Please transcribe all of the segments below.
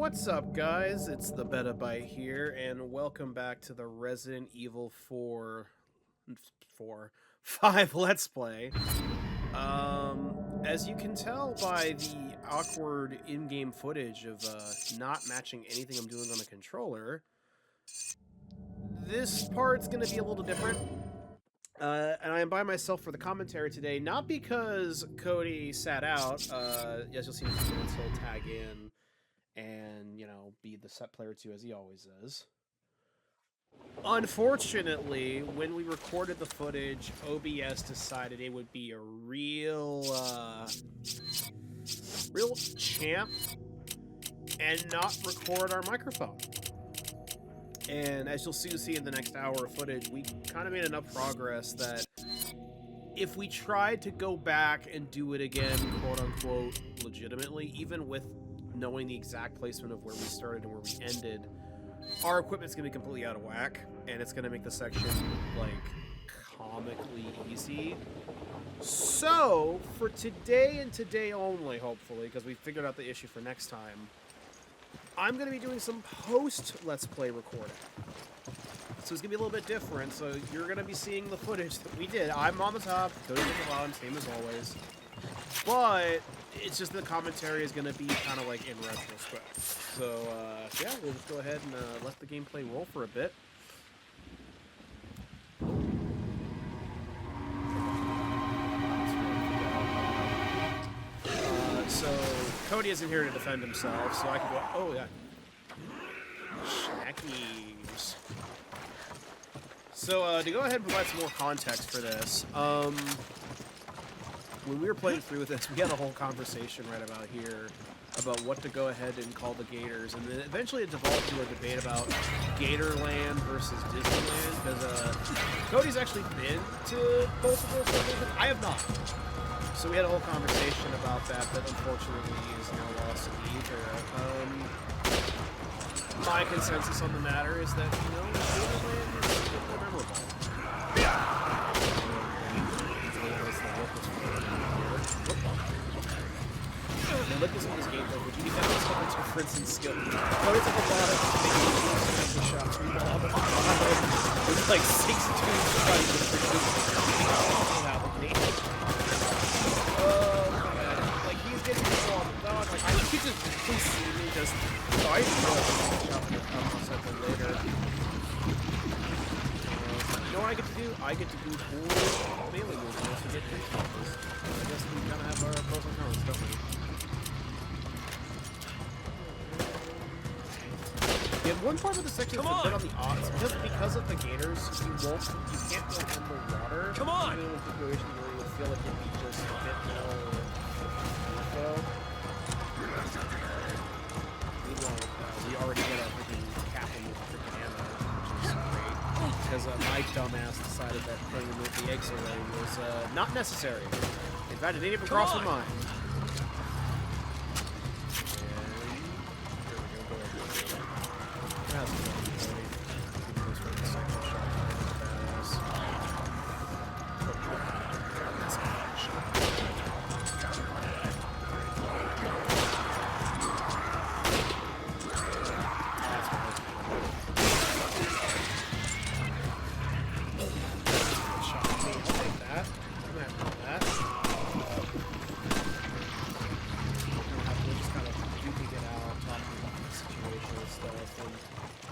What's up, guys? It's the Betabyte here, and welcome back to the Resident Evil 5 Let's Play. As you can tell by the awkward in-game footage of not matching anything I'm doing on the controller, this part's going to be a little different. And I am by myself for the commentary today, not because Cody sat out. As you'll see in a few minutes, he'll tag in and, you know, be the set player too, as he always is. Unfortunately, when we recorded the footage, OBS decided it would be a real champ and not record our microphone. And as you'll soon see in the next hour of footage, we kind of made enough progress that if we tried to go back and do it again, quote-unquote, legitimately, even with knowing the exact placement of where we started and where we ended, our equipment's going to be completely out of whack, and it's going to make the section, like, comically easy. So, for today and today only, hopefully, because we figured out the issue for next time, I'm going to be doing some post-Let's Play recording. So it's going to be a little bit different, so you're going to be seeing the footage that we did. I'm on the top, Cody's at the bottom, same as always. But it's just the commentary is going to be kind of like in retrospect. So, yeah, we'll just go ahead and let the gameplay roll for a bit. So, Cody isn't here to defend himself, so I can go... Oh, yeah. Snackies. So, to go ahead and provide some more context for this, when we were playing through this, we had a whole conversation right about here about what to go ahead and call the Gators, and then eventually it devolved to a debate about Gatorland versus Disneyland, because Cody's actually been to both of those locations. I have not. So we had a whole conversation about that unfortunately is now lost in the ether. My consensus on the matter is that, you know, Gatorland is a bit more memorable. Now look at some of this gameplay, but you can definitely tell the difference in skill. Cody's like a lot of big shots. There's like 6 dudes trying to like he's getting people on the dog. Like I could just please see me just fight something later. You know what I get to do? I get to do cool melee movements to get things focused. I guess we kind of have our pros and cons, don't we? Yeah, one part of the section is a bit on the odds. Just because of the Gators, you can't go underwater. Come on! Even in a situation where you would feel like it'd be just a bit more info. Meanwhile, we already get our freaking captain with freaking ammo, which is great. Because my dumbass decided that playing with the eggs away was not necessary. In fact, it didn't even cross my mind.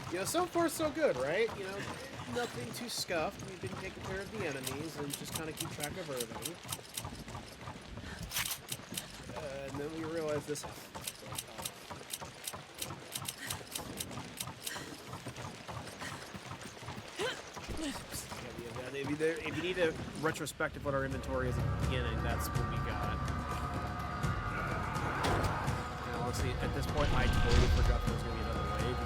You know, so far so good, right? You know, nothing too scuffed. We've been taking care of the enemies and just kind of keep track of Irving. And then we realize this. If you need a retrospective what our inventory is at the beginning, that's what we got. And honestly, at this point, I totally forgot there was going to be another wave.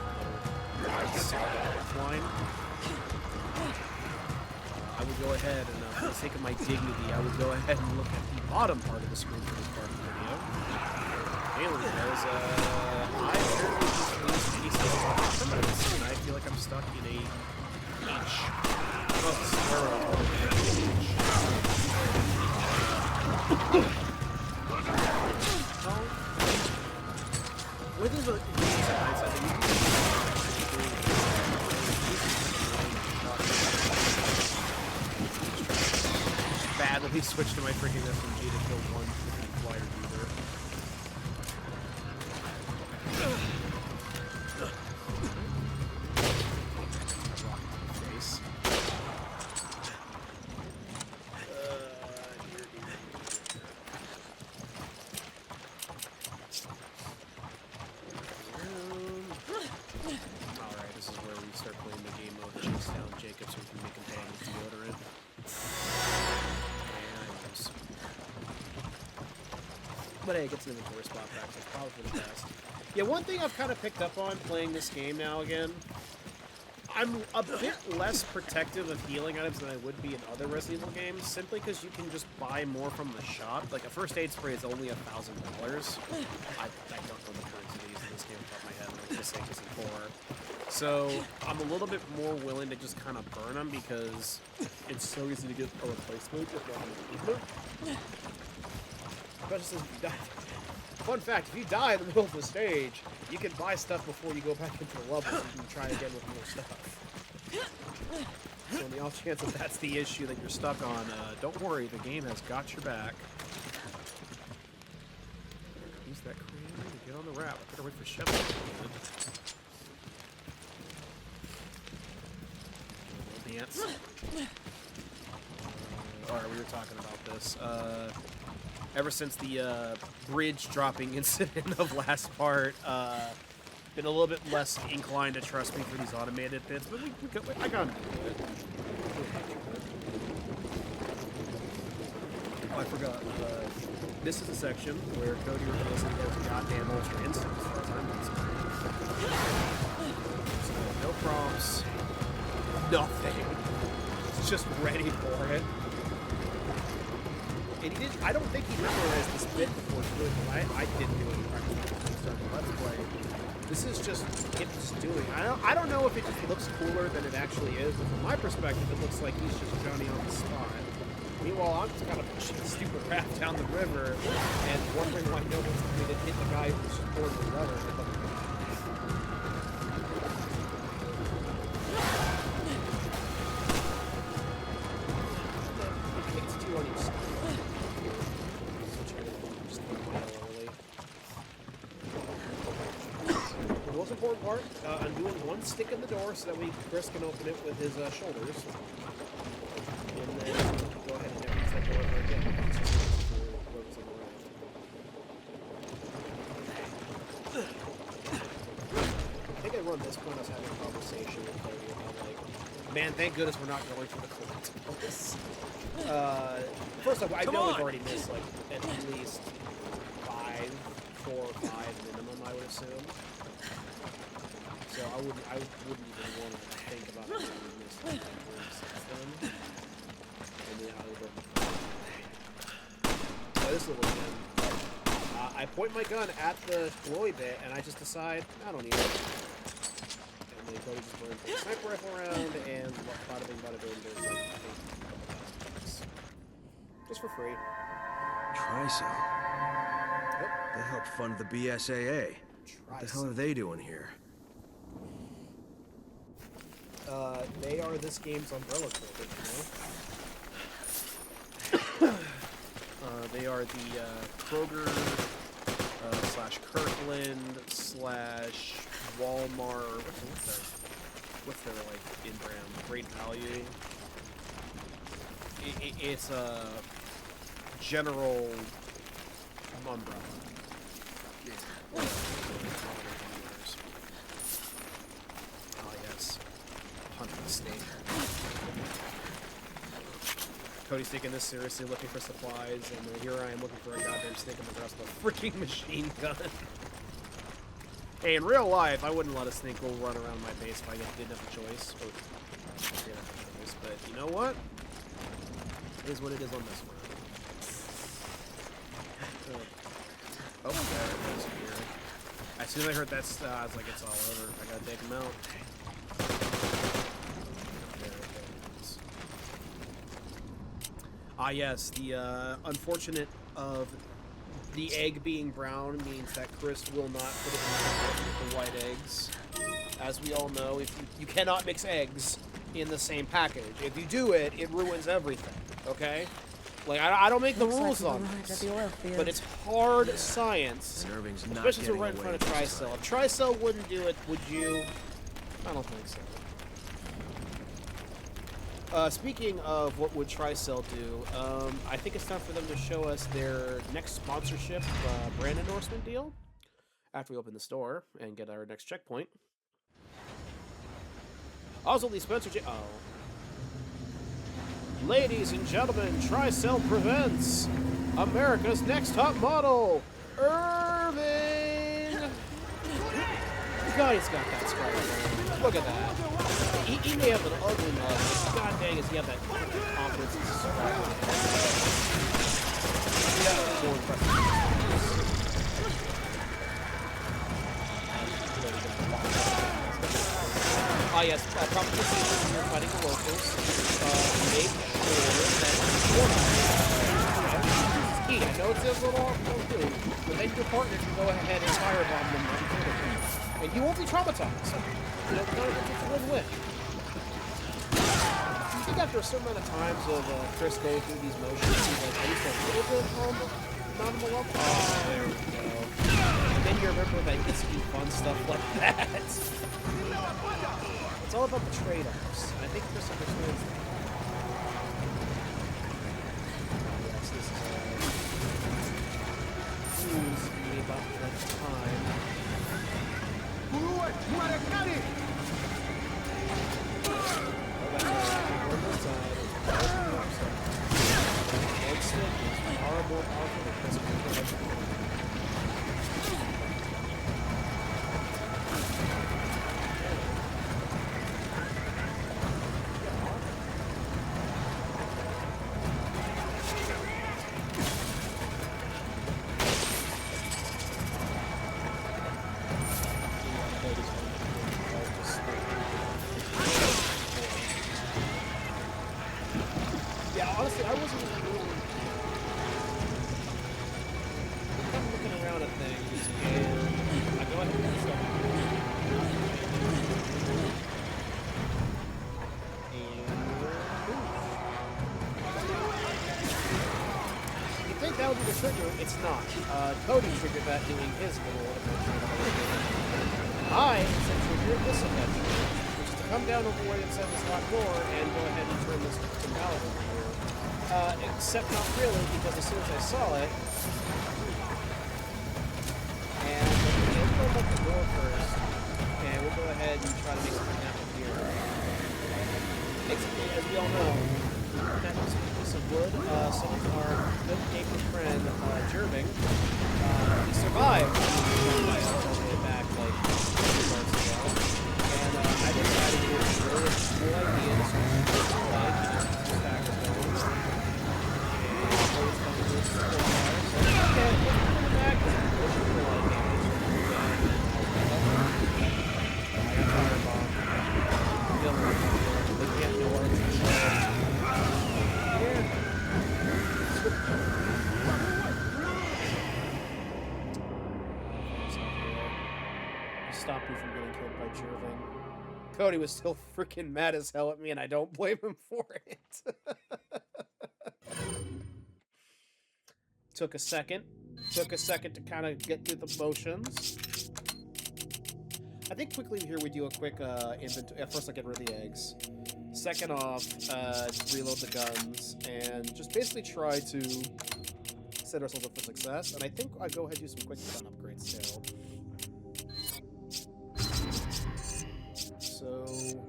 I saw that offline. I would go ahead and, for the sake of my dignity, I would go ahead and look at the bottom part of the screen for this part of the video. Mainly because, I apparently just released pieces of permanence, and I feel like I'm stuck in a H. Oh, squirrel. With the I'd at least switch to my freaking SMG to kill one flyer user. Face. Alright, this is where we start playing the game mode that chase down Jacob so we can make him pay his deodorant. But hey, it gets an inventory spot back, so it's probably for the best. Yeah, one thing I've kind of picked up on playing this game now again, I'm a bit less protective of healing items than I would be in other Resident Evil games, simply because you can just buy more from the shop. Like, a first aid spray is only $1,000. I don't know the currency they use in this game off the top of my head, I'm just saying because it's 4. So, I'm a little bit more willing to just kind of burn them because it's so easy to get a replacement if not an improvement. Especially since you die. Fun fact, if you die in the middle of the stage, you can buy stuff before you go back into the level and you can try again with more stuff. So on the off chance that that's the issue that you're stuck on, don't worry, the game has got your back. Use that cream to get on the wrap. I better wait for Shep. Dance. Alright, we were talking about this. Ever since the bridge dropping incident of last part, been a little bit less inclined to trust me for these automated bits, but I got him to do it. Oh, I forgot. This is a section where Cody reveals that he has goddamn ultra instinct as far as I'm concerned. So no prompts, nothing. It's just ready for it. And he did. I don't think he memorized this bit before doing it. I didn't do any practice before we started the Let's Play. This is just him just doing. I don't know if it just looks cooler than it actually is, but from my perspective, it looks like he's just Johnny on the spot. Meanwhile, I'm just kind of pushing the stupid raft down the river and wondering why no one's coming to hit the guy who's just pouring the lever. It's 2 on each side. The most important part, I'm doing one stick in the door so that Chris can open it with his shoulders. And then go ahead and never use that door ever again. It's just for whoever's on the right. I think I run this point, I was having a conversation with Cody about, like, man, thank goodness we're not going for the collectibles. First off, I know we've already missed, like, at least 4 or 5 minimum, I would assume. So I wouldn't even want to think about it we missed like 6 then. And then I would go. This little thing. I point my gun at the glowy bit, and I just decide I don't need it. And then Cody just burns the sniper rifle around, and bada bing, bada boom, there's like I think just for free. Trisel. Yep. They helped fund the BSAA. What the hell are they doing here? They are this game's umbrella corporate, you know? They are the Kroger / Kirkland / Walmart. What's their like in brand? Great Value. It's a general umbrella. Yeah. Oh yes. Hunting the snake. Cody's taking this seriously, looking for supplies, and here I am looking for a goddamn snake in the grass with a freaking machine gun. Hey, in real life, I wouldn't let a snake go run around my base if I didn't have a choice. Or, I didn't have a choice, but you know what? It is what it is on this one. Oh, there it is here. As soon as I heard that, I was like, it's all over. I gotta take him out. Ah, yes, the unfortunate of the egg being brown means that Chris will not put it in the white eggs. As we all know, if you cannot mix eggs in the same package. If you do it, it ruins everything, okay? Like, I don't make the Looks rules like on we've arrived this, at the oil field. but it's hard science, And Irving's not especially to getting right in away front of this Tricell. time. If Tricell wouldn't do it, would you? I don't think so. Speaking of what would Tricell do, I think it's time for them to show us their next sponsorship brand endorsement deal after we open the store and get our next checkpoint. Also, the Spencer Oh. Ladies and gentlemen, Tricell presents America's next top model, Irving! God, he's got that strike. Look at that. He may have an ugly nose, but god dang, does he have that confidence and strike. More impressive. Ah, yes, competition you're fighting the locals. Make sure that key. I know it's a little off too, but then your partner can go ahead and firebomb them repeatedly. And you won't be traumatized. You know, it's a win-win. I think after a certain amount of times of Chris going through these motions, he's like, at least a little bit not him alone. Oh, there we go. And then you remember that he gets to do fun stuff like that. It's all about the trade-offs. I think Chris understands that. Yes, this seems to be about the time. One more side. Open the upside. One stick is far more powerful than Chris. Yeah, honestly, I wasn't even really I'm looking around at things, and I go ahead and do stuff. You think that would be the trigger? It's not. Cody triggered that doing his little adventure. I instead triggered this adventure, which is to come down over where it said this lot door and go ahead and turn this to Mallet over here. Except not really, because as soon as I saw it, and we'll go up the door first, and we'll go ahead and try to make something happen here. Basically, as we all know, that was a piece of wood. Some of our good neighbor friend, Irving, he survived all the way back like 2 months ago, and I decided it was a really cool idea to sort of just like, stack of bones. Stop me from getting killed by Irving. Cody was still freaking mad as hell at me, and I don't blame him for it. Took a second to kind of get through the motions. I think quickly here we do a quick inventory. First, I get rid of the eggs. Second off, reload the guns and just basically try to set ourselves up for success. And I think I go ahead and do some quick gun upgrades too. So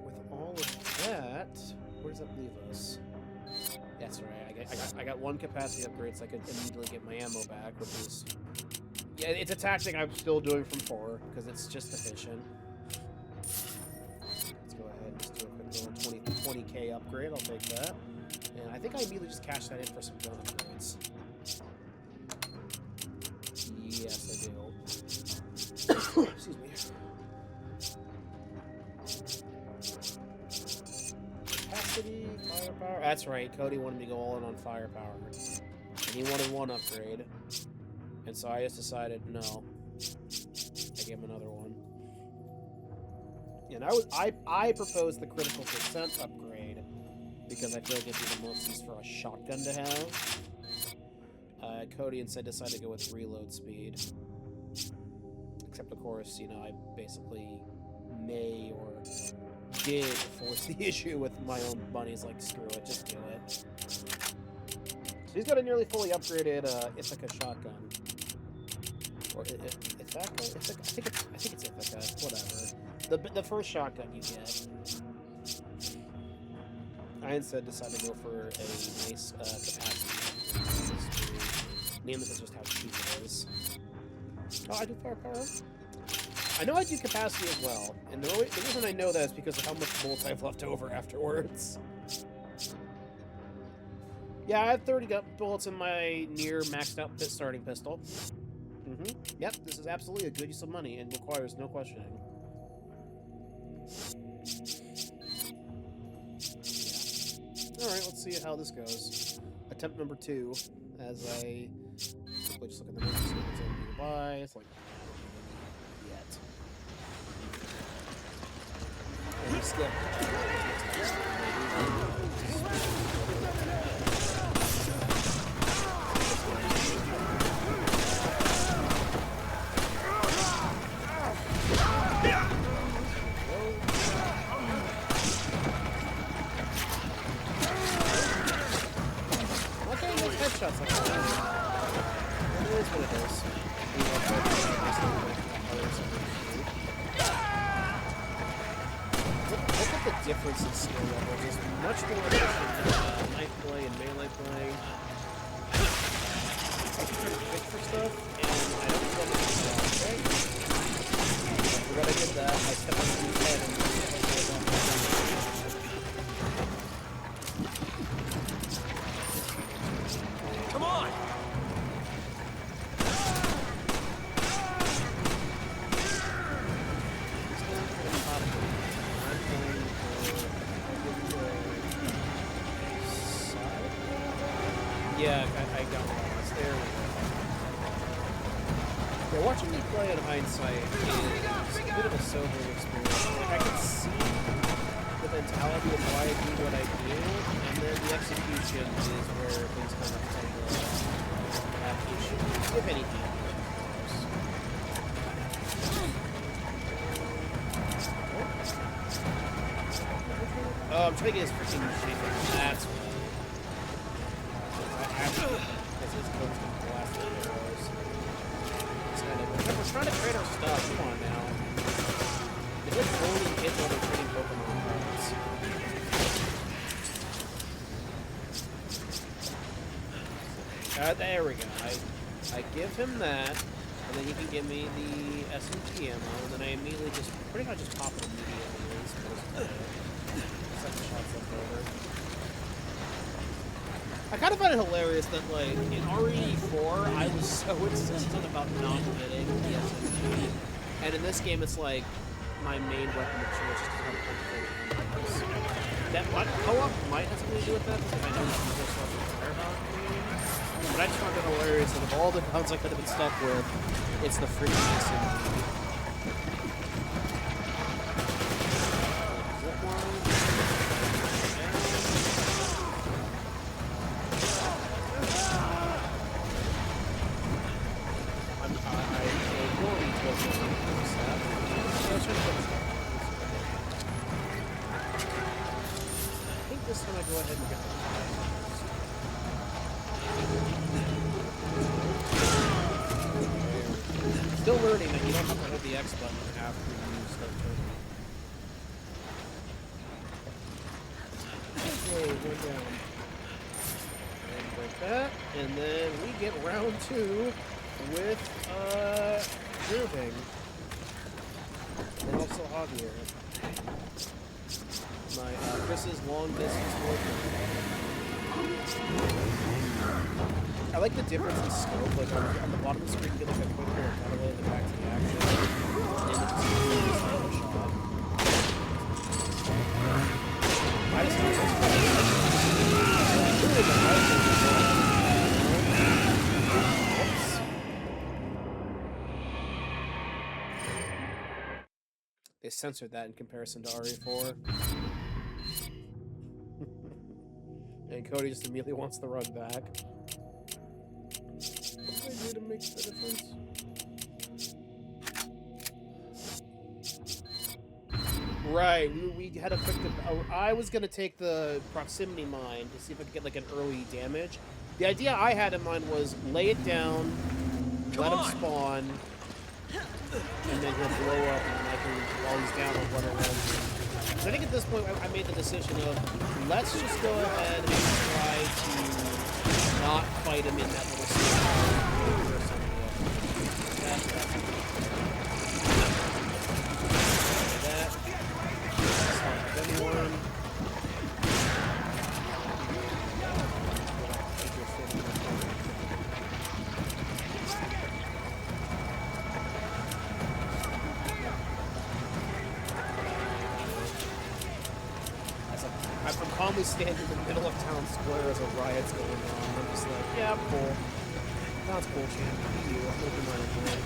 with all of that, where does that leave us? That's right. I got one capacity upgrade, so I can immediately get my ammo back, which is... Yeah, it's a tactic I'm still doing from 4, because it's just efficient. Let's go ahead and just do a quick little 20k upgrade. I'll take that. And I think I immediately just cash that in for some gun upgrades. Yes, I do. Excuse me. Capacity, firepower. That's right. Cody wanted me to go all in on firepower. And he wanted one upgrade. And so I just decided no. I gave him another one. And I proposed the critical percent upgrade. because I feel like it'd be the most use for a shotgun to have. Cody instead decided to go with reload speed. Except, of course, you know, I basically may or did force the issue with my own bunnies. Like, screw it, just do it. So he's got a nearly fully upgraded Ithaca shotgun. Or Ithaca? I think it's Ithaca. Whatever. The first shotgun you get. I instead decided to go for a nice capacity. Mainly because just how cheap it is. Oh, I do firepower? I know I do capacity as well, and the reason I know that is because of how much bullets I've left over afterwards. Yeah, I have 30 bullets in my near maxed out starting pistol. Yep, this is absolutely a good use of money and requires no questioning. Yeah. Alright, let's see how this goes. Attempt number 2, as I quickly just look at the menu, see what's nearby. It's like, yet. And we skip. Headshots like that. It is what it is. Look at the difference in skill level. There's much more efficient knife play and melee play. I can try to pick for stuff, and I don't feel like it's okay. So when I did that, I stepped on the head and Come on! Yeah, I got lost. There we go. Yeah, watching me play in hindsight is a bit of a sobering experience. Like, I can see the mentality of why I do what I do, and then the execution is where things kind of tend to have issues, if anything. Oh, I'm trying to get his freaking shaper. That's what. Because his coach can blast the arrows. We're trying to trade our stuff. Come on now. Is it only hit while they're trading Pokemon cards? There we go. I give him that, and then he can give me the SMG ammo, and then I immediately just pretty much just pop it immediately. Second shots left over. I kind of find it hilarious that, like, in RE4, I was so insistent about not hitting the SMG. And in this game, it's like my main weapon of choice is to have comfortable. That co-op might have something to do with that, because I know this is just like a Firehawk game. But I just found it hilarious that of all the guns I could have been stuck with, it's the freaking SMG. Still learning that you don't have to hold the X button after you start turning. Okay, we're down. And break that. And then we get round 2 with Irving. And also Javier. My Chris's long distance boyfriend. I like the difference in scope. Like on the bottom of the screen, you get like a quick little cutaway of the back to the action, and it's just like a shot. I just think that's funny. Really the Oops. They censored that in comparison to RE4. And Cody just immediately wants to run back. What can I do to make the difference? Right, we had a quick... I was going to take the proximity mine to see if I could get like an early damage. The idea I had in mind was lay it down, let him spawn, and then he'll blow up, and I can, while he's down, I'll run around. I think at this point, I made the decision of, let's just go ahead and try to not fight him in that little spot. Anyone? I'm calmly standing in the middle of town square as a riot's going on. I'm just like, yeah, cool. Sounds cool, champ. You, I'm looking my own way.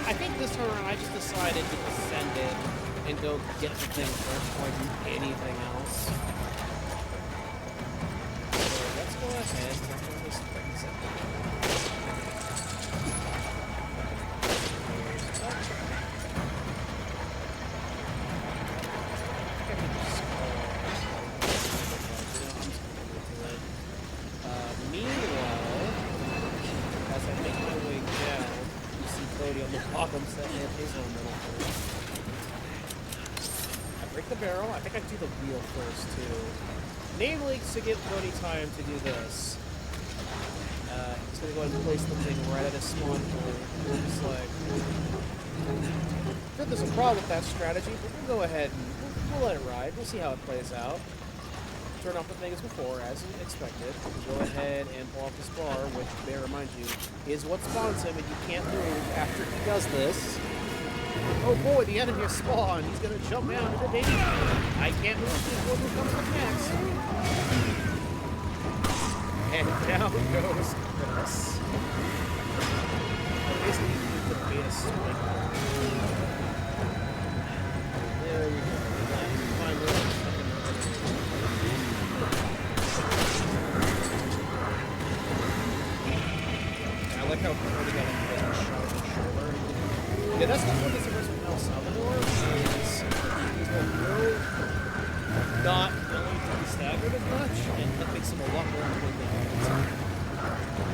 I think this turn I just decided to ascend it and go get the thing first before I do anything else. So let's go ahead and work on this thing. Meanwhile, as I make my way down, you see Cody on the bottom setting up his own little hole. I break the barrel. I think I do the wheel first, too. Namely, to give Cody time to do this. He's going to go ahead and place the thing right at his spawn point. Just like... I think there's a problem with that strategy, but we'll go ahead and we'll let it ride. We'll see how it plays out. Turn off the thing as before, as expected. Go ahead and pull off the spar, which, may I remind you, is what spawns him, and you can't move after he does this. Oh boy, the enemy has spawned. He's going to jump down into danger. I can't move before who comes up next. And down goes Chris. Basically, you need the beta swing. There we go. Finally. I like how Cody got a shot on the shoulder. Yeah, that's not what this is from El Salvador. He's not willing to be staggered as much, and that makes him a lot more important than he is.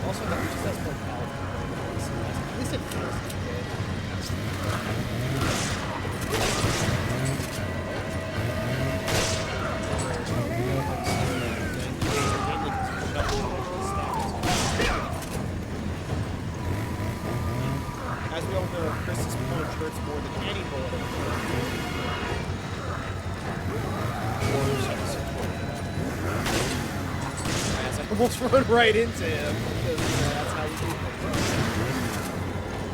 Also, that just has more power. At least it feels good. As we all know, Chris's punch hurts more than any bullet. As I almost run right into him, because that's how we do things.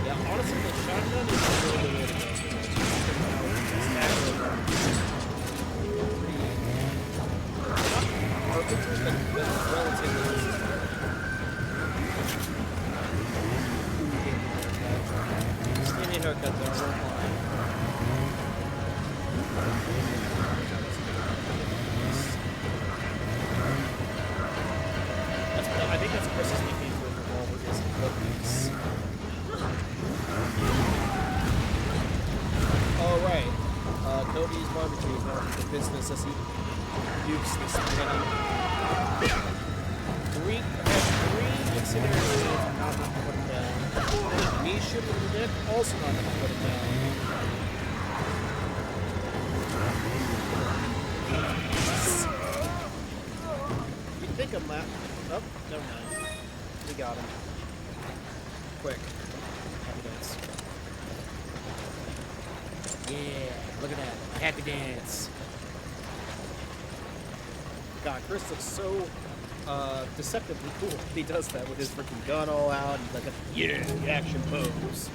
Yeah, honestly, the shotgun is really the way to go. Perfect, but relatively easy. Give me a haircut there, I won't lie. I think that's Chris's nickname for the revolver, is Cookies. Oh, right. Cody's barbecue is now the business as he nukes this thing. Three incendiary grenades are not enough to put him down. Me shooting in the dick, also not enough to put him down. You'd think I'm left. Oh, never mind. We got him. Quick. Happy dance. Yeah, look at that. Happy dance. God, Chris looks so deceptively cool when he does that with his freaking gun all out and like a action pose.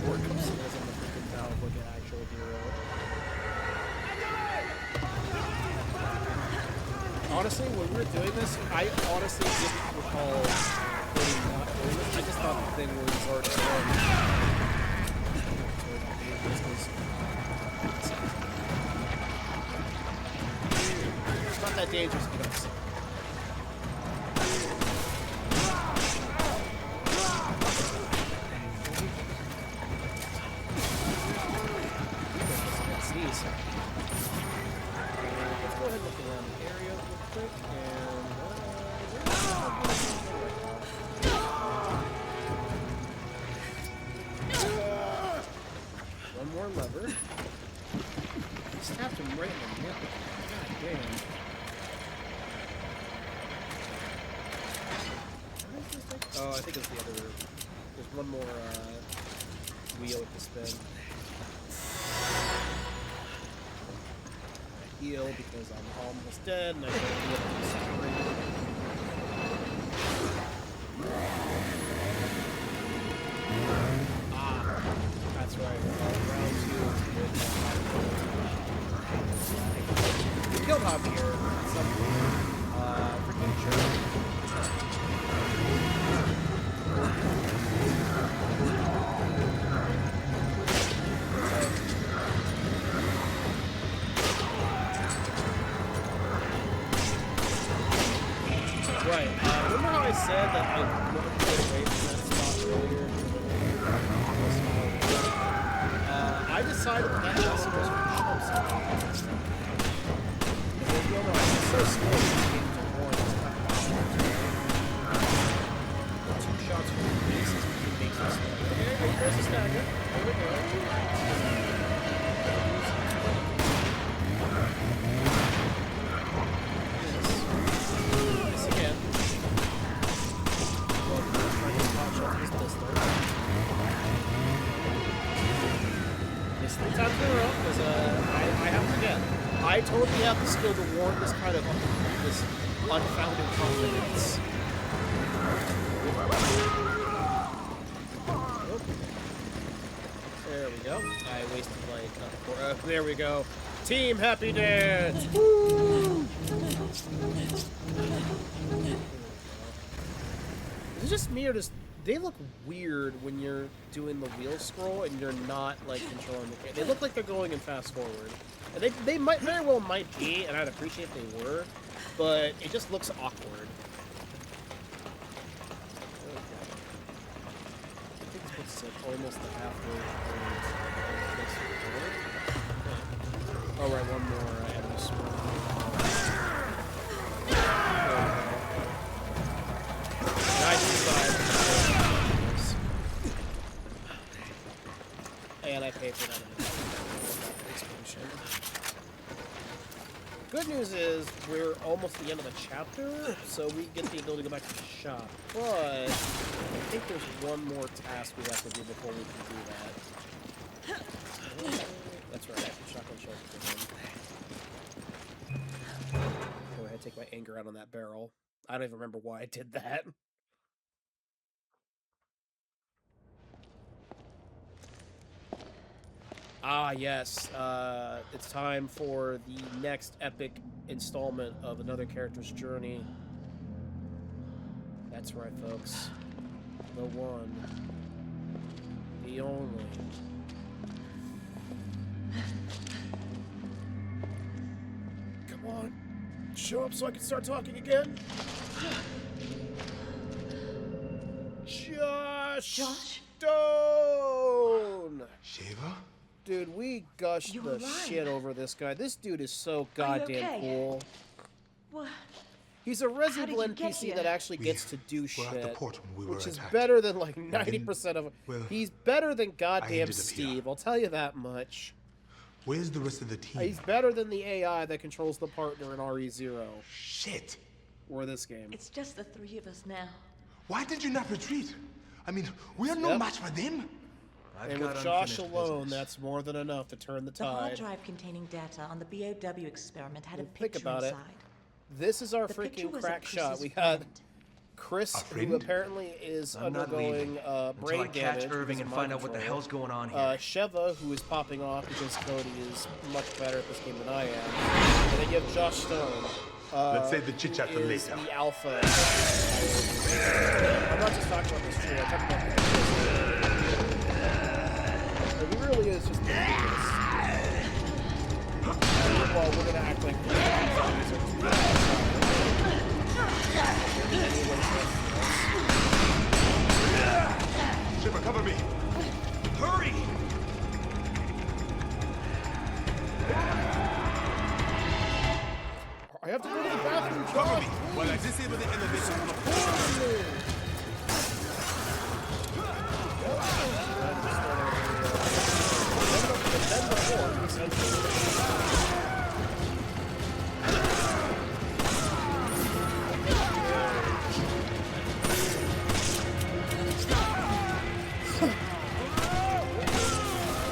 Work upstairs on the freaking tower. hero. Honestly, when we were doing this, I honestly didn't recall really not doing this. I just thought the thing was already done. It's not that dangerous, but it's... Let's go ahead and look around the area real quick, and one more lever. Stabbed him right in the nipple. God damn. What is this thing? Oh, I think it's the other. There's one more wheel to spin. Heal because I'm almost dead and I don't look at the screen. Ah, that's right. Round 2 is good. We killed Javier. Freaking sure. Right. Remember how I said that I wanted to get away from that spot earlier? I decided that lesson was for sharps. Because you'll know, I'm so slow when it came to war this time. 2 shots from the bases makes us slow. Okay, there's a stagger. There we go. It's 3 times in a row, because I have to forget. I totally have the skill to warrant this kind of this unfounded confidence. There we go. I wasted like there we go. Team Happy Dance! Woo! Is it just me or does they look weird when you're doing the wheel scroll and you're not like controlling the camera? They look like they're going in fast forward. And they might very well might be, and I'd appreciate if they were, but it just looks awkward. I think this puts like almost the halfway point. Oh right, one more enemy spawn. And I paid for that explosion. Good news is we're almost at the end of the chapter, so we get the ability to go back to the shop. But I think there's one more task we have to do before we can do that. That's right, I can shotgun shell for him. Go ahead, take my anger out on that barrel. I don't even remember why I did that. Ah, yes. It's time for the next epic installment of another character's journey. That's right, folks. The one. The only. Come on. Show up so I can start talking again. Josh Stone! Shiva? Dude, we gushed the shit over this guy. This dude is so goddamn cool. What? He's a resident NPC that actually gets to do shit, which is attacked. better than like 90% of... Well, he's better than goddamn ended up here. Steve, I'll tell you that much. Where's the rest of the team? He's better than the AI that controls the partner in RE0. Shit! Or this game. It's just the 3 of us now. Why did you not retreat? I mean, we are no match for them. And with Josh alone, that's more than enough to turn the The hard tide. drive containing data on the BOW experiment had a Think picture about it. inside. This is our The picture freaking was crack of shot. Chris's We got friend. Chris, friend? who apparently is I'm not undergoing leaving until brain I catch damage. Irving because and of find mind out what the control. hell's going on here. Sheva, who is popping off because Cody is much better at this game than I am. And then you have Josh Stone. Let's save the chit-chat for is later. the alpha. I'm not just talking about this tree, I'm talking about the he really is just ridiculous. Well, we're gonna act like Shipper, cover me. Hurry! I have to go to the bathroom, Cover me Josh. while I disable the elevator.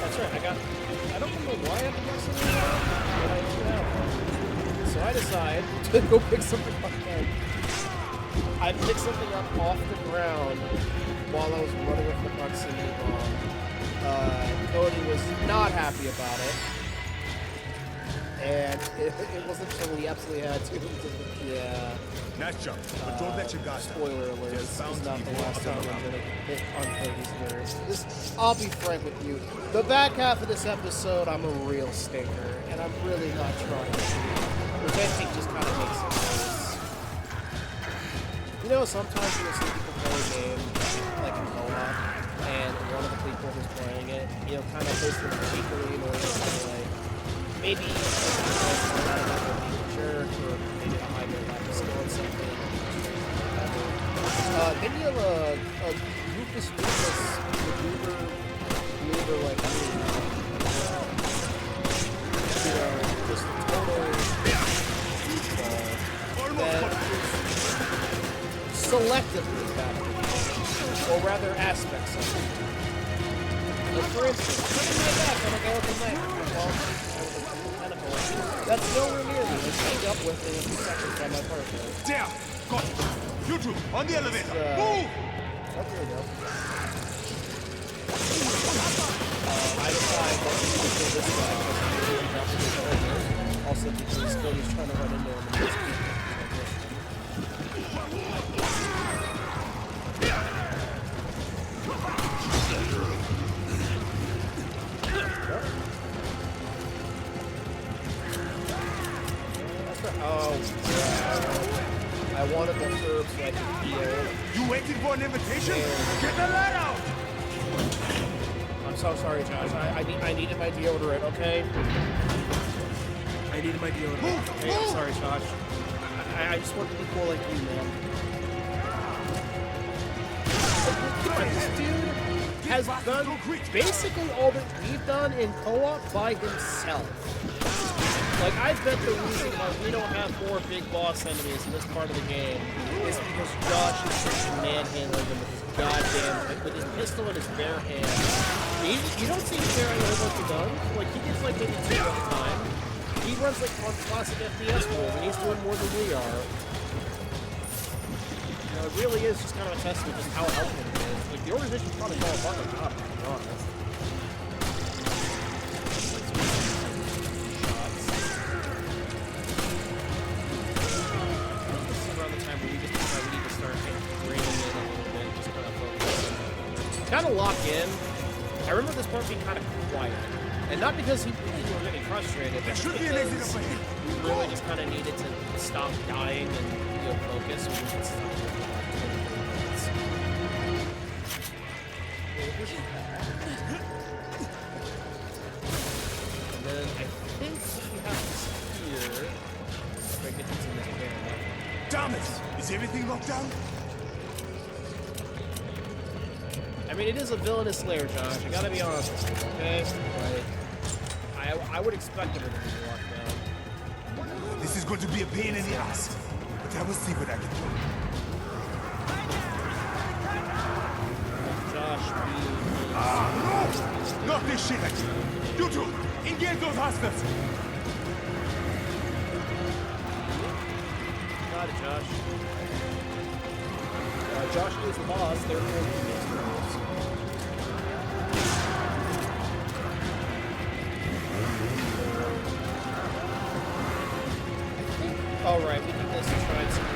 That's right, I don't know why I have to mess with it, so I decide to go pick something up. I picked something up off the ground while I was running with the proximity bomb. Cody was not happy about it. And it wasn't until he absolutely had to. Yeah. Nice jump, but don't let your guard down. Spoiler alert, There's this bound is to not be the more last time I'm around. going to hit on Cody's nerves. I'll be frank with you. The back half of this episode, I'm a real stinker, and I'm really not trying to be, which I think just kind of makes it worse. You know, sometimes you'll see people play a game, like in co-op, and one of the people who's playing it, kind of plays them cheekily in order to kind of like, maybe being a jerk, or maybe a high level lack of skill in something. Then you have a Rufus maneuver like me. Just a total goofball that is selectively bad, or rather aspects of it. Like for instance, turning my back on a Galloping Knight that's nowhere near me. It's hanged up with in a few seconds by my partner. There! Got it! You two, on the elevator! Move! Oh, there we go. I decide that we should kill this guy because I'm really dropping his over. Also because Cody's trying to run into him and just keep him. I wanted the herb so I could heal. You waiting for an invitation? Get the light out! I'm so sorry, Josh. I needed my deodorant, okay? I needed my deodorant. Okay, I'm sorry, Josh. I just want to be cool like you, man. This dude has done basically all that we've done in co-op by himself. Like, I bet the reason why we don't have more big boss enemies in this part of the game is because Josh is just manhandling them with his with his pistol in his bare hand. You don't see him carrying a whole bunch of guns. Like, he gets like maybe 2 at a time. He runs like on classic FPS rules, and he's doing more than we are. It really is just kind of a testament to just how helpful it is. Like, the organization probably fall apart like God, to be honest. Kind of lock in. I remember this part being kind of quiet, and not because we were getting frustrated, but Should be an exit because up ahead. we really just kind of needed to stop dying and focus. So we could stop for like 20 minutes. And then I think we have this here. If I get this in the camera. Damn it! Is everything locked down? I mean, it is a villainous lair, Josh. I gotta be honest with you, okay? Like, I would expect everything to be locked down. This is going to be a pain in the ass, but I will see what I can do. Josh, No! Not this shit again! You two, engage those hostiles! got it, Josh. Josh is the boss, therefore he makes the rules. I think. Oh right, we did this to try and see if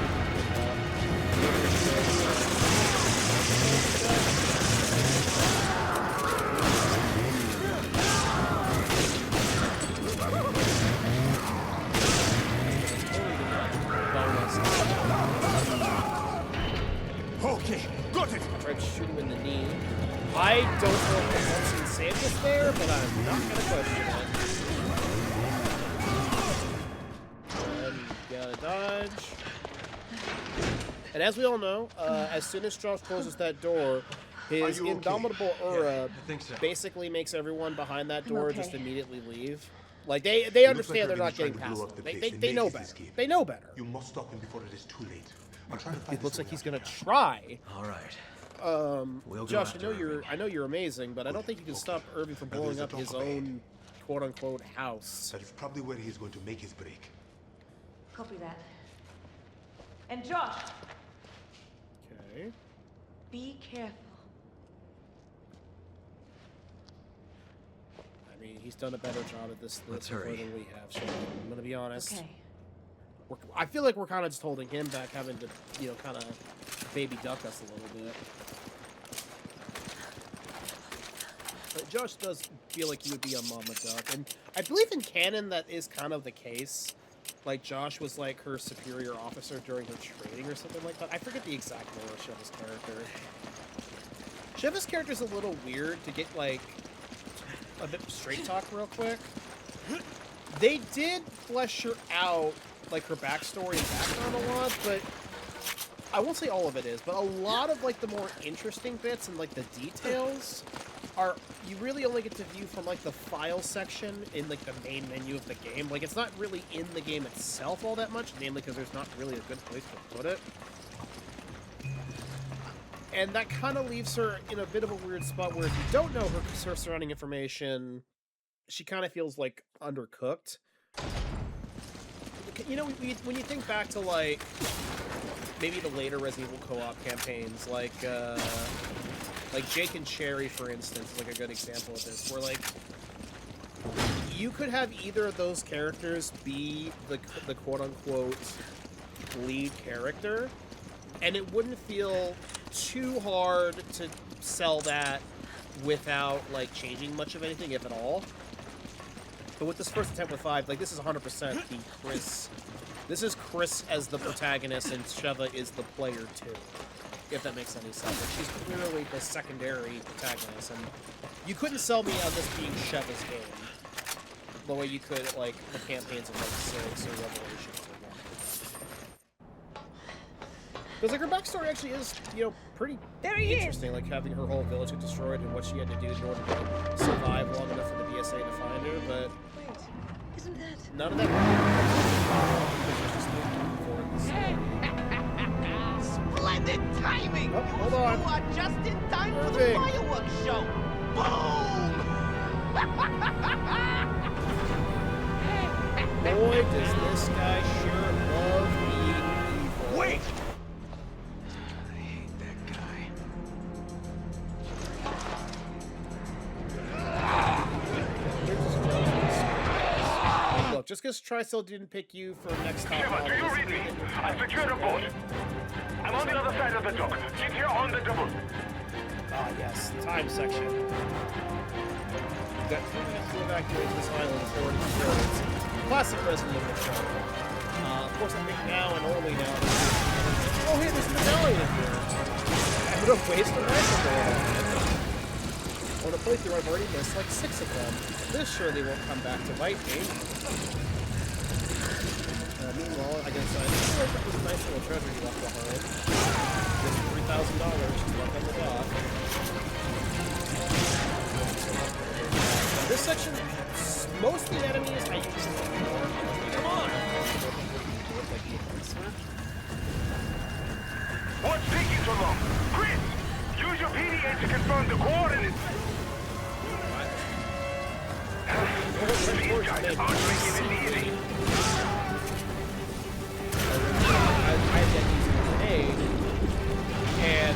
Okay, got it. I tried to shoot him in the knee. I don't know if the Hudson saved us there, but I'm not going to question it. And you gotta dodge. And as we all know, as soon as Josh closes that door, his you okay? indomitable aura I think so. basically makes everyone behind that door okay. just immediately leave. Like, they looks like understand they're Irving not is trying getting to blow past up it. the place They and know make his better. escape. They know better. You must stop him before it is too late. I'll try to find It looks like way he's out gonna of here. try. All right. We'll go Josh, after Irving. I know you're amazing, but I don't think you can stop Irving from Now, there's blowing a up his dock ahead. own quote-unquote house. That is probably where he's going to make his break. Copy that. And Josh, Okay. be careful. I mean, he's done a better job at this Let's before hurry. than we have, so I'm gonna be honest. Okay. I feel like we're kind of just holding him back, having to, you know, kind of baby duck us a little bit. But Josh does feel like he would be a mama duck, and I believe in canon that is kind of the case. Like, Josh was like her superior officer during her training or something like that. I forget the exact lore of Sheva's character. Sheva's character's a little weird to get, like, a bit straight talk real quick. They did flesh her out, like, her backstory and background a lot, but I won't say all of it is, but a lot of, like, the more interesting bits and, like, the details are, you really only get to view from, like, the file section in, like, the main menu of the game. Like, it's not really in the game itself all that much, namely because there's not really a good place to put it. And that kind of leaves her in a bit of a weird spot where if you don't know her surrounding information, she kind of feels, like, undercooked. You know, when you think back to, like, maybe the later Resident Evil co-op campaigns, like Jake and Cherry, for instance, is, like, a good example of this, where, like, you could have either of those characters be the quote-unquote lead character, and it wouldn't feel too hard to sell that without, like, changing much of anything, if at all. But with this first attempt with 5, like, this is 100% the Chris. This is Chris as the protagonist, and Sheva is the player too. If that makes any sense. Like, she's clearly the secondary protagonist, and you couldn't sell me on this being Sheva's game the way you could at, like, the campaigns of, like, 6 or Revelations or 1. Because, like, her backstory actually is, you know, pretty interesting. Like, having her whole village get destroyed and what she had to do in order to survive long enough for the BSA to find her, but Wait, isn't that... none of that. Splendid timing! Oh, hold on. You are just in time for the Irving. fireworks show! Boom! Boy, does this guy sure love being evil. Wait! I hate that guy. Look, just because Trisel didn't pick you for next top Sheva, do you read me? I secured a boat. I'm on the other side of the dock. Keep here on the double. Ah, yes, time section. You've got 3 minutes to evacuate this island before it explodes. Classic Resident Evil show. Of course, I think now and only now. Oh, hey, there's a medallion in here. I'm gonna waste a rifle there. On a playthrough, I've already missed like 6 of them. This surely won't come back to bite me. Meanwhile, I guess I got this nice little treasure you left behind. Just $3,000 left on the dock. Now, this section, most of the enemies I use ignore. Come on! What's taking so long? Chris! Use your PDA to confirm the coordinates! These guys aren't making it easy. I had that using a grenade, and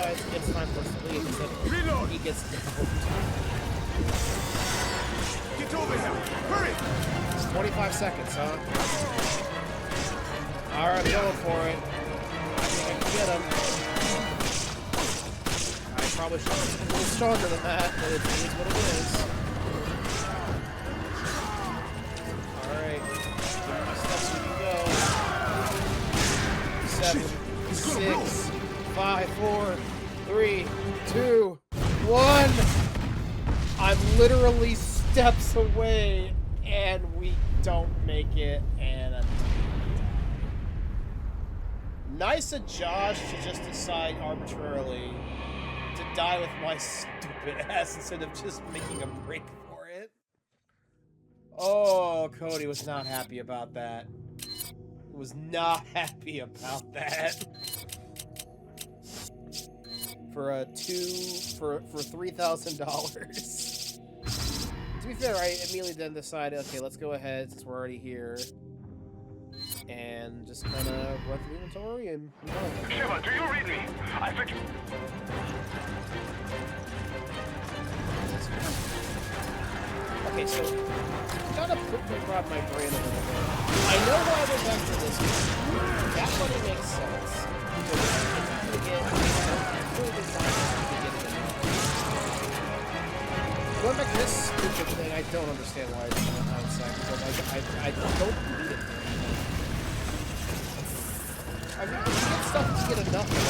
decides it's time for us to leave, instead he gets down. Get over here! Hurry! 25 seconds, huh? Alright, going for it. I think I can get him. I probably should have been a little stronger than that, but it is what it is. Alright. Give me my steps so we can go. 7, 6, 5, 4, 3, 2, 1. I'm literally steps away, and we don't make it, and I'm nice of Josh to just decide arbitrarily to die with my stupid ass instead of just making a break for it. Oh, Cody was not happy about that. Was not happy about that. For $3,000. To be fair, I immediately then decided, okay, let's go ahead since we're already here, and just kind of run through the inventory and move on. Shiva, do you read me? I think. Okay, so gotta grab my brain a little bit. I know why I went back to this one. That one makes sense. Because again, going back to this stupid thing, I don't understand why it's in hindsight, because I don't need it. I mean, if you get stuff to get enough of it,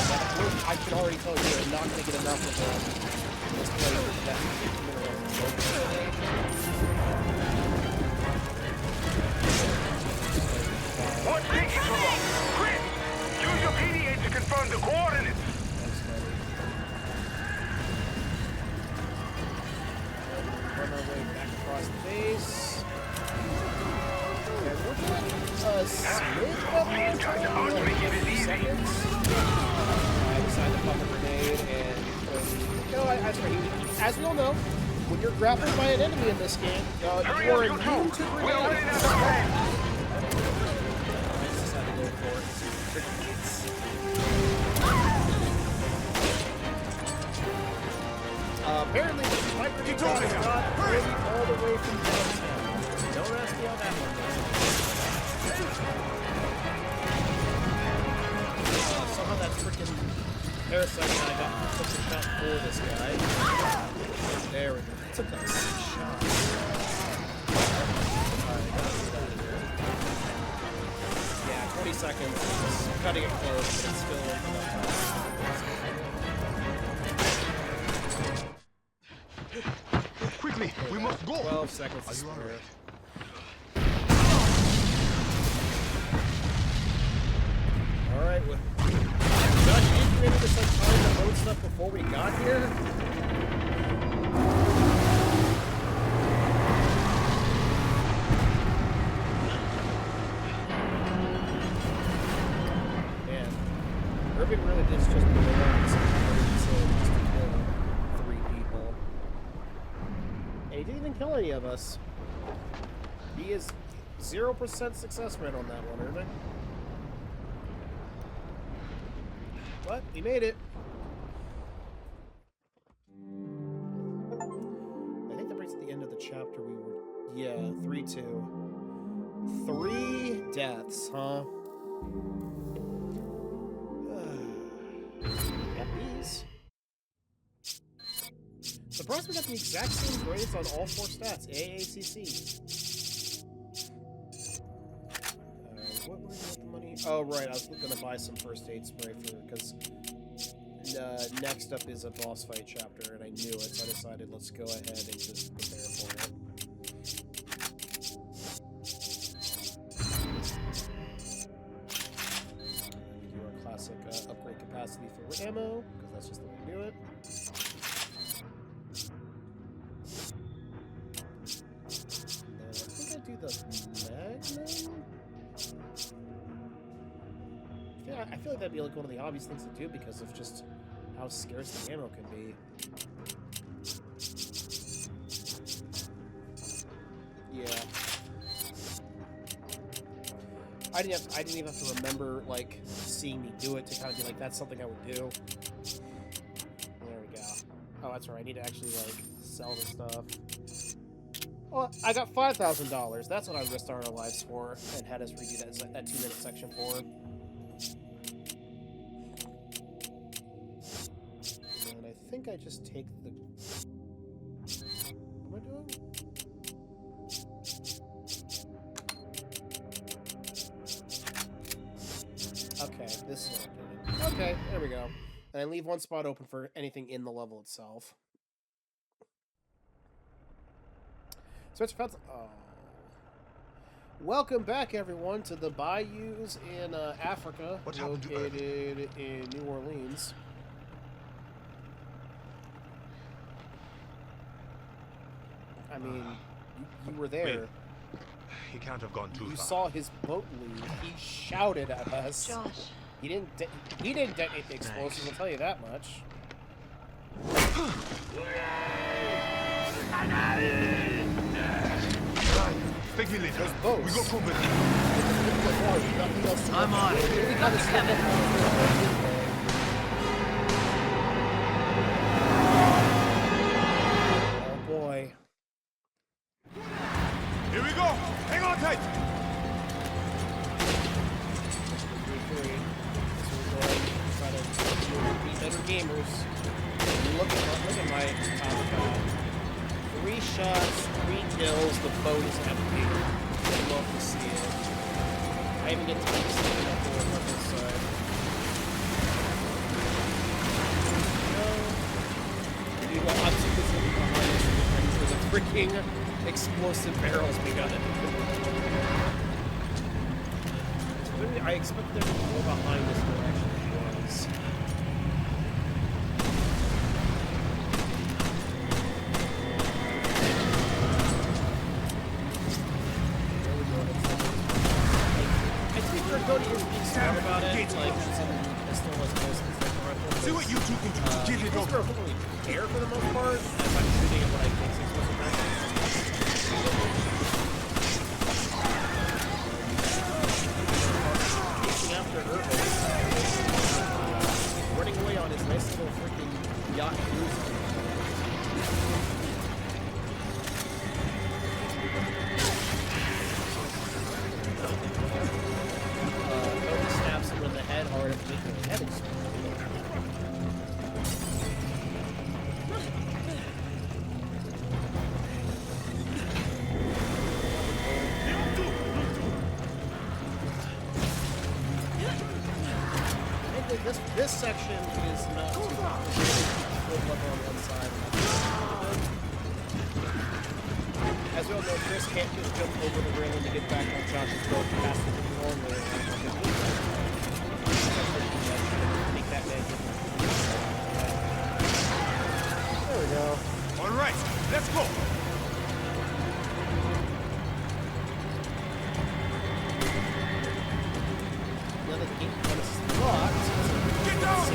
I can already tell you you're not going to get enough of it. This play that What's taking so long? Quick! Use your PDA to confirm the coordinates. Run our way back across the base. And we're doing a smidge of These guys are out to make it easy. seconds. I decided to pop a grenade and as we all know, when you're grappled by an enemy in this game, you are immune to We're running grenades. out of time. I just decided to go for it. Apparently, the sniper Get over here. got Hurry. really all the way from downtown. Don't ask me how that one goes. Somehow that freaking parasite guy got such a shot for this guy. There we go. That's a nice shot. Alright, that's out of here. Yeah, 20 seconds. It's cutting it close, but it's still enough time. Quickly, we must go. 12 seconds. Are you all right? Alright, well. Josh, you didn't maybe just like trying to load stuff before we got here? Man, Irving really did just blow up this entire facility just to kill 3 people. And he didn't even kill any of us. He is 0% success rate on that one, Irving. But we made it. I think that brings us to the end of the chapter. We were, yeah, 3-2. 3 deaths, huh? Yuppies. Surprised we got the exact same grades on all 4 stats. AACC. What were we doing with the money? Oh, right. I was going to buy some first aid spray for because next up is a boss fight chapter, and I knew it, so I decided let's go ahead and just prepare for it. We do our classic upgrade capacity for ammo, because that's just the way to do it. And then I think I do the Magnum. I feel like that'd be like one of the obvious things to do because of just how scarce the ammo can be. Yeah. I didn't even have to remember like seeing me do it to kind of be like that's something I would do. that's right. I need to actually, like, sell the stuff. Well, I got $5,000. That's what I risked our lives for and had us redo that 2-minute section for. And I think I just take the... What am I doing? Okay, this is what I'm doing. Okay, there we go. And I leave one spot open for anything in the level itself. Switch fence. Oh. Welcome back, everyone, to the bayous in Africa, What happened to Irving? located in New Orleans. I mean, you were there. Wait. He can't have gone too You far. saw his boat leave. He shouted at us. Josh. He didn't detonate the explosives. I'll tell you that much. Take me later. Those boats. We go cover. I'm on it. Oh boy. Here we go. Hang on tight. So we're going to try to be better gamers. Look at my top 3 shots, 3 kills, the boat is empty. I'd love to see it. I even get to see it up there on this side. No. Dude, well, I'm super behind us for the freaking explosive barrels we got. I expect there to be more behind us than there actually was. I think we're going to being smart about it. Like, something pistol as opposed to the rifle. See what you two can do. Get it Because over. we're really care for the most part, as I'm shooting at what I think is explosive barrels. After Irving, running away on his nice little freaking yacht cruiser. Totally snaps him in the head hard enough to make the head explode. This section is not too bad. Good level on one side. As we all know, Chris can't just jump over the railing to get back on Josh's boat faster than he normally make that man get there we go. All right, let's go. Now that the gate is locked, Get down.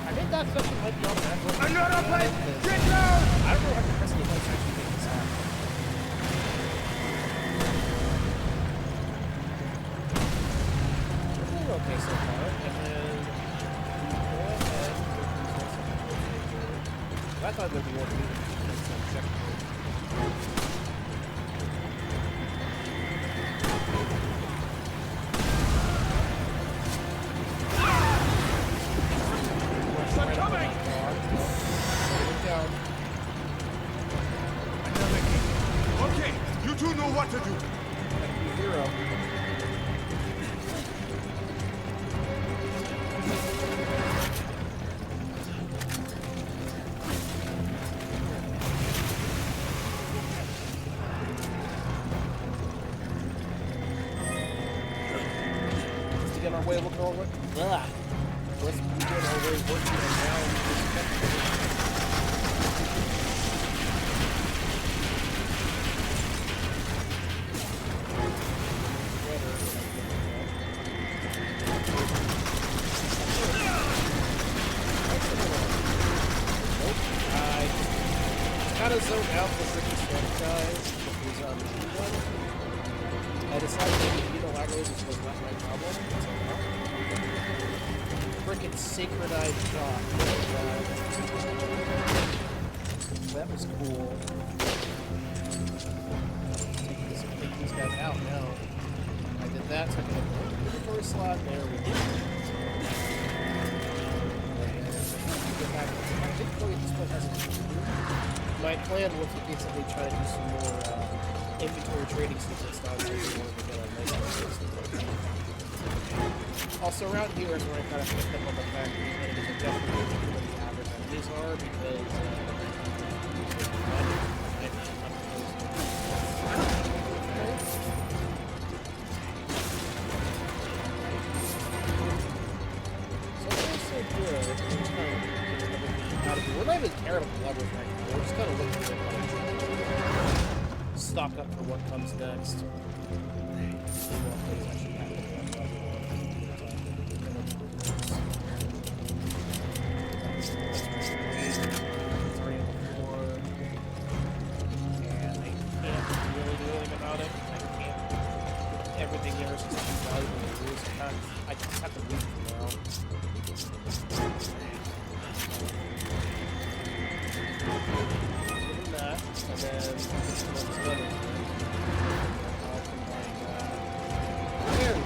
I think that section might be automatic. Another place. Get down. I don't know if I can press any buttons to actually make this happen. We're doing okay so far. And then go ahead. I thought there'd be more to do. Check. I'm coming. Down. Okay, you two know what to do. Hero. Just to get our way looking all right. Let's get our way working around this kind of zoned out the freaking sweater guys with his machine gun. I decided maybe unilaterally this was not my problem. So, frickin' synchronized shot. That was cool. Take these guys out now. I did that, so I can open the inventory slot. There we go. Get back. I think Chloe at this point has a... My plan was to basically try to do some more inventory trading sequence down here in order to get a nice place. Also, around here is where I kind of picked up on the fact that these enemies are definitely what the average enemies are, because we're not even caring about the levels right now. We're just kind of looking at stock up for what comes next. Everything there is just too valuable to lose. I just have to leave for now. Give him that, and then what's better? I'll combine that. There we go.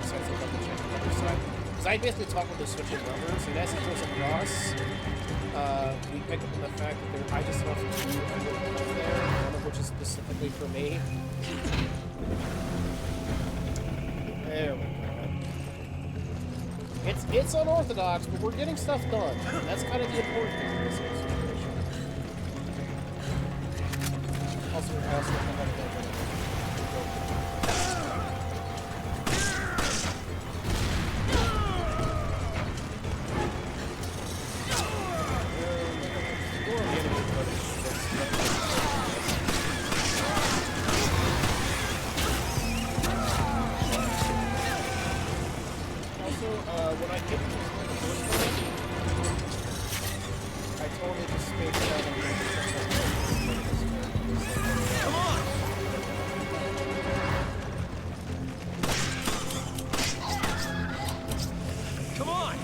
Sets up the check on the other side. Because I basically talk with the switching levers, and as it goes across, we pick up on the fact that there are just enough to do everything there, one of which is specifically for me. There we go. It's unorthodox, but we're getting stuff done. And that's kind of the important thing in this situation. Also, when I get to this first I totally just spaced out on come on! Come on!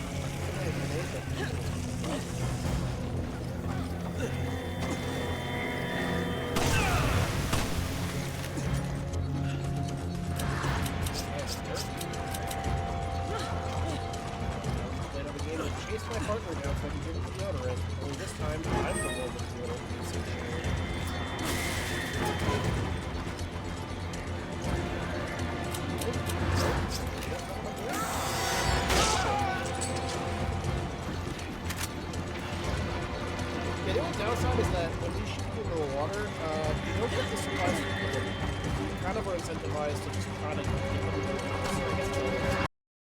Chase my partner down so I can give it the deodorant. Only this time, I'm the one with the deodorant. Yeah, the only downside is that when you shoot into the water, you don't get the supplies. You kind of are incentivized to just try to get them